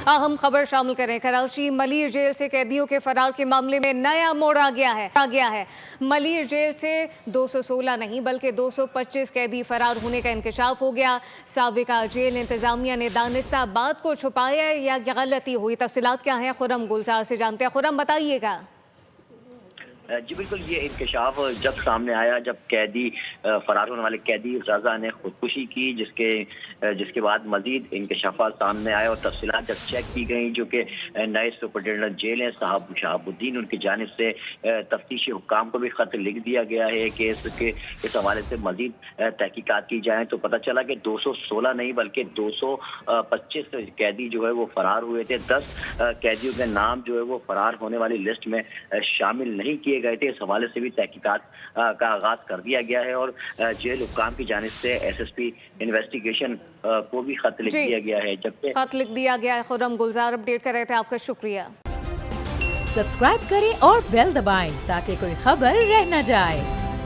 अहम खबर शामिल करें। कराची मलिर जेल से कैदियों के फरार के मामले में नया मोड़ आ गया है। मलिर जेल से 216 नहीं बल्कि 225 कैदी फरार होने का इंकशाफ हो गया। साबिका जेल इंतजामिया ने दानिस्ता बात को छुपाया या गलती हुई, तफसीलात क्या हैं खुर्रम गुलजार से जानते हैं। खुर्रम बताइएगा। जी बिल्कुल, ये इंकशाफ जब सामने आया जब कैदी फरार होने वाले कैदी रजा ने खुदकुशी की, जिसके बाद मजीद इंकशाफात सामने आए और तफसीलात जब चेक की गई, जो कि नए सुपरिटेंडेंट जेल हैं साहब शहाबुद्दीन, उनकी जानिब से तफ्तीशी हुक्काम को भी खत लिख दिया गया है कि इस हवाले से मजीद तहकीकात की जाए। तो पता चला कि 216 नहीं बल्कि 225 कैदी जो है वो फरार हुए थे। 10 कैदियों के नाम जो है वो फरार होने वाली लिस्ट में शामिल नहीं किए गए थे। इस हवाले से भी तहकीकात का आगाज कर दिया गया है और जेल हुक्काम की जानिब से SSP इन्वेस्टिगेशन को भी खत लिख दिया गया है। जबकि खत लिख दिया गया है। खुर्रम गुलजार अपडेट कर रहे थे, आपका शुक्रिया। सब्सक्राइब करें और बेल दबाएं ताकि कोई खबर रह न जाए।